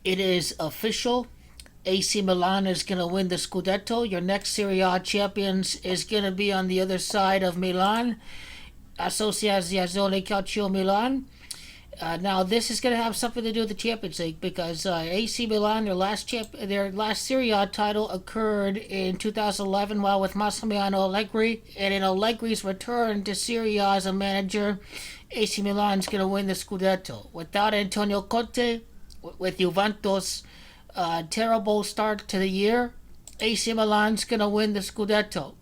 It is official. AC Milan is going to win the Scudetto. Your next Serie A champions is going to be on the other side of Milan, Associazione Calcio Milan. Now, this is going to have something to do with the Champions League because AC Milan, their last Serie A title occurred in 2011 while with Massimiliano Allegri, and in Allegri's return to Serie A as a manager, AC Milan is going to win the Scudetto. Without Antonio Conte, with Juventus, terrible start to the year, AC Milan's going to win the Scudetto.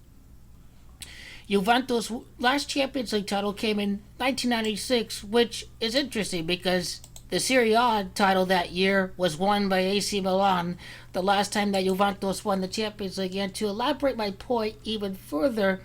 Juventus' last Champions League title came in 1996, which is interesting because the Serie A title that year was won by AC Milan, the last time that Juventus won the Champions League. And to elaborate my point even further,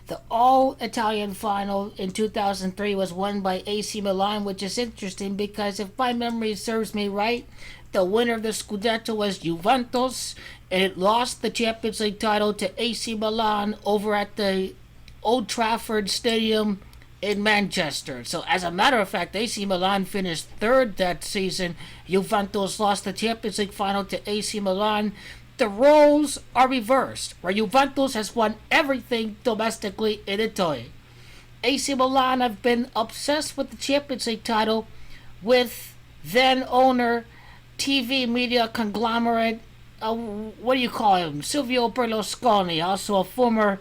the All-Italian Final in 2003 was won by AC Milan, which is interesting because if my memory serves me right, the winner of the Scudetto was Juventus, and it lost the Champions League title to AC Milan over at the Old Trafford Stadium in Manchester. So, as a matter of fact, AC Milan finished third that season. Juventus lost the Champions League final to AC Milan. The roles are reversed, where Juventus has won everything domestically in Italy. AC Milan have been obsessed with the Champions League title with then owner, TV media conglomerate, what do you call him? Silvio Berlusconi, also a former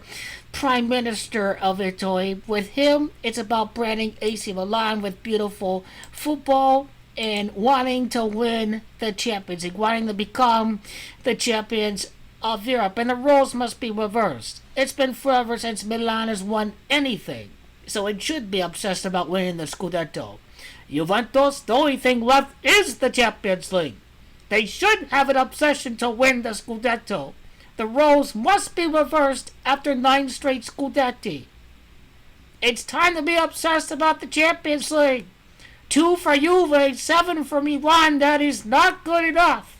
Prime Minister of Italy. With him, it's about branding AC Milan with beautiful football and wanting to win the Champions League, wanting to become the champions of Europe. And the roles must be reversed. It's been forever since Milan has won anything, so it should be obsessed about winning the Scudetto. Juventus, the only thing left is the Champions League. They should have an obsession to win the Scudetto. The roles must be reversed after 9 straight Scudetti. It's time to be obsessed about the Champions League. 2 for Juve, 7 for Milan. That is not good enough.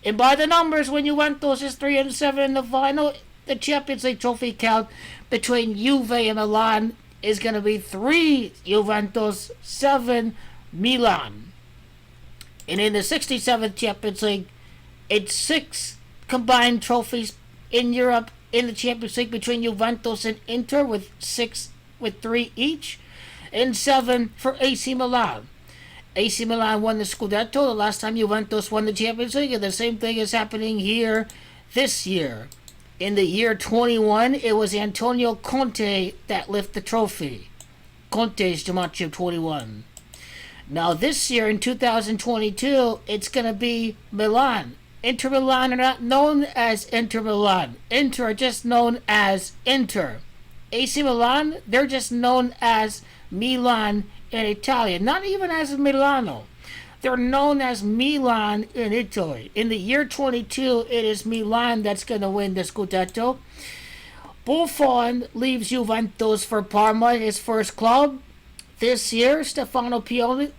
And by the numbers, when Juventus is 3-7 in the final, the Champions League trophy count between Juve and Milan is going to be 3 Juventus, 7 Milan. And in the 67th Champions League, it's 6 combined trophies in Europe in the Champions League between Juventus and Inter with 3 each, and 7 for AC Milan. AC Milan won the Scudetto the last time Juventus won the Champions League, and the same thing is happening here this year. In the year 21, it was Antonio Conte that lifted the trophy. Conte's Championship 21. Now this year in 2022, it's going to be Milan. Inter Milan are not known as Inter Milan. Inter are just known as Inter. AC Milan, they're just known as Milan in Italian, not even as Milano. They're known as Milan in Italy. In the year 22, it is Milan that's going to win the Scudetto. Buffon leaves Juventus for Parma, his first club. This year, Stefano Pioli,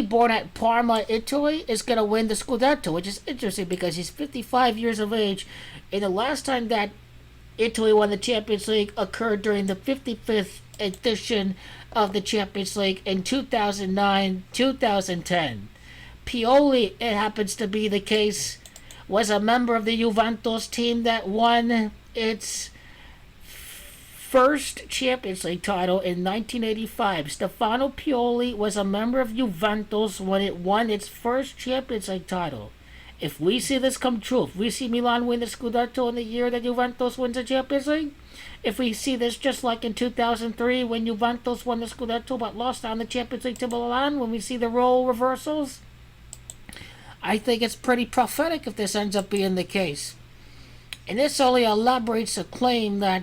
born at Parma, Italy, is going to win the Scudetto, which is interesting because he's 55 years of age. And the last time that Italy won the Champions League occurred during the 55th edition of the Champions League in 2009-2010. Pioli, it happens to be the case, was a member of the Juventus team that won its first Champions League title in 1985. Stefano Pioli was a member of Juventus when it won its first Champions League title. If we see this come true, if we see Milan win the Scudetto in the year that Juventus wins the Champions League, if we see this just like in 2003 when Juventus won the Scudetto but lost on the Champions League to Milan, when we see the role reversals, I think it's pretty prophetic if this ends up being the case. And this only elaborates the claim that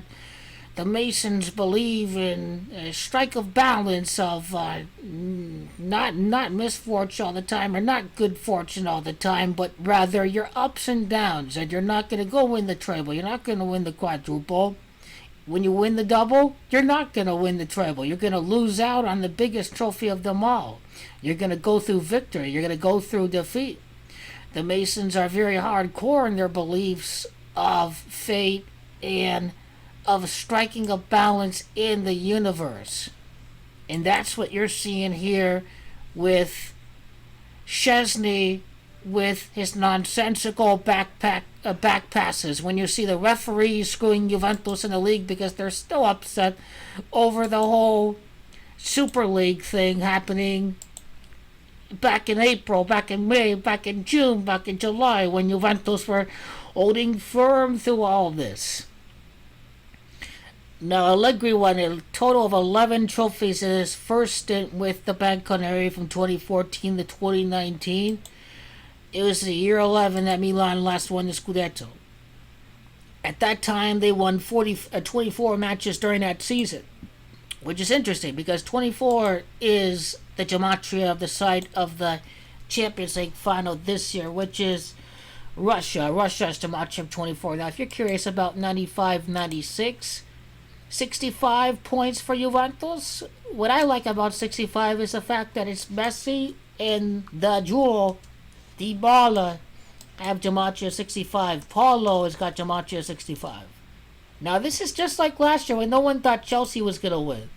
the Masons believe in a strike of balance of not misfortune all the time or not good fortune all the time, but rather your ups and downs, and you're not going to go win the treble. You're not going to win the quadruple. When you win the double, you're not going to win the treble. You're going to lose out on the biggest trophy of them all. You're going to go through victory. You're going to go through defeat. The Masons are very hardcore in their beliefs of fate and of striking a balance in the universe. And that's what you're seeing here with Szczesny with his nonsensical back passes. When you see the referees screwing Juventus in the league because they're still upset over the whole Super League thing happening back in April, back in May, back in June, back in July, when Juventus were holding firm through all this. Now, Allegri won a total of 11 trophies in his first stint with the Bianconeri from 2014 to 2019. It was the year 11 that Milan last won the Scudetto. At that time, they won 24 matches during that season, which is interesting because 24 is the gematria of the site of the Champions League final this year, which is Russia. Russia's gematria of 24. Now, if you're curious about 95-96, 65 points for Juventus. What I like about 65 is the fact that it's Messi and the duo Dybala have gematria 65. Paulo has got gematria 65. Now, this is just like last year when no one thought Chelsea was going to win.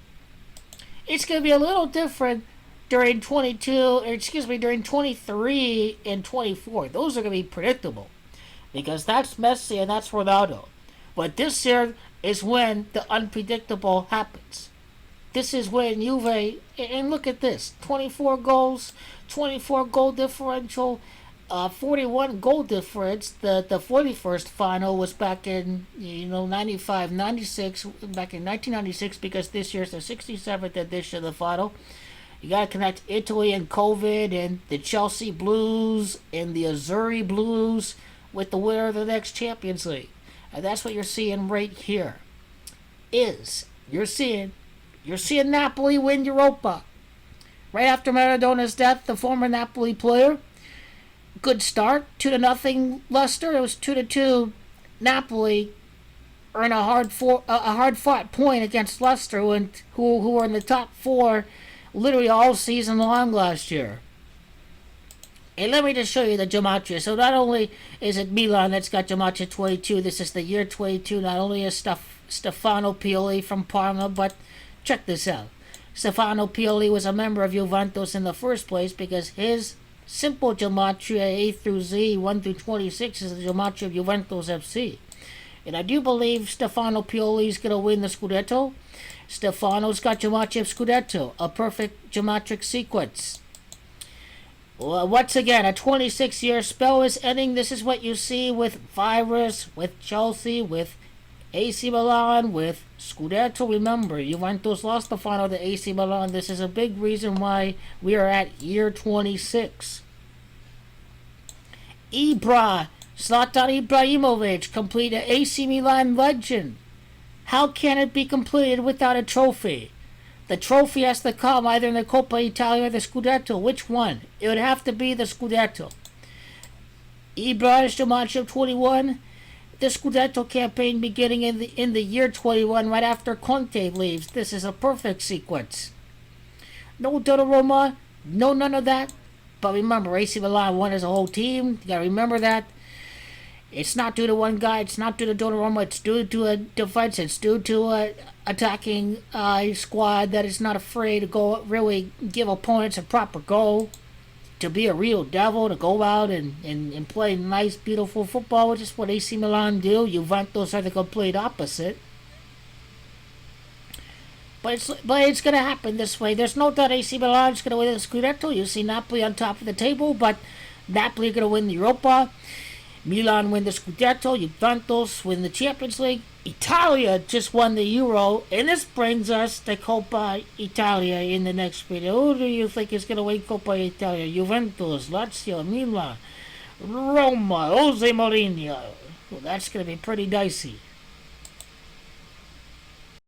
It's going to be a little different during during 23 and 24. Those are going to be predictable because that's Messi and that's Ronaldo. But this year is when the unpredictable happens. This is when Juve, and look at this, 24 goals, 24 goal differential, 41 goal difference. The 41st final was back in 95, 96, back in 1996 because this year's the 67th edition of the final. You got to connect Italy and COVID and the Chelsea Blues and the Azzurri Blues with the winner of the next Champions League. And that's what you're seeing right here. You're seeing Napoli win Europa. Right after Maradona's death, the former Napoli player. Good start, 2-0 Leicester. It was 2-2. Napoli earn a hard-fought point against Leicester, who were in the top four literally all season long last year. And let me just show you the gematria. So not only is it Milan that's got gematria 22, this is the year 22. Not only is Stefano Pioli from Parma, but check this out. Stefano Pioli was a member of Juventus in the first place because his simple gematria A through Z, 1 through 26, is the gematria of Juventus FC. And I do believe Stefano Pioli is going to win the Scudetto. Stefano's got gematria of Scudetto, a perfect geometric sequence. Well, once again, a 26-year spell is ending. This is what you see with Virus, with Chelsea, with AC Milan, with Scudetto. Remember, Juventus lost the final to AC Milan. This is a big reason why we are at year 26. Zlatan Ibrahimovic, complete an AC Milan legend. How can it be completed without a trophy? The trophy has to come either in the Coppa Italia or the Scudetto. Which one? It would have to be the Scudetto. Ibra's gematria of 21. The Scudetto campaign beginning in the year 21, right after Conte leaves. This is a perfect sequence. No Donnarumma, no none of that. But remember, AC Milan won as a whole team. You gotta remember that. It's not due to one guy. It's not due to Donnarumma. It's due to a defense. It's due to a attacking squad that is not afraid to go really give opponents a proper goal, to be a real devil, to go out and play nice, beautiful football, which is what AC Milan do. Juventus are the complete opposite. But it's going to happen this way. There's no doubt AC Milan is going to win the Scudetto. You see Napoli on top of the table, but Napoli are going to win the Europa. Milan win the Scudetto. Juventus win the Champions League. Italia just won the Euro, and this brings us to Coppa Italia in the next video. Who do you think is going to win Coppa Italia? Juventus, Lazio, Milan, Roma, Jose Mourinho. Well, that's going to be pretty dicey.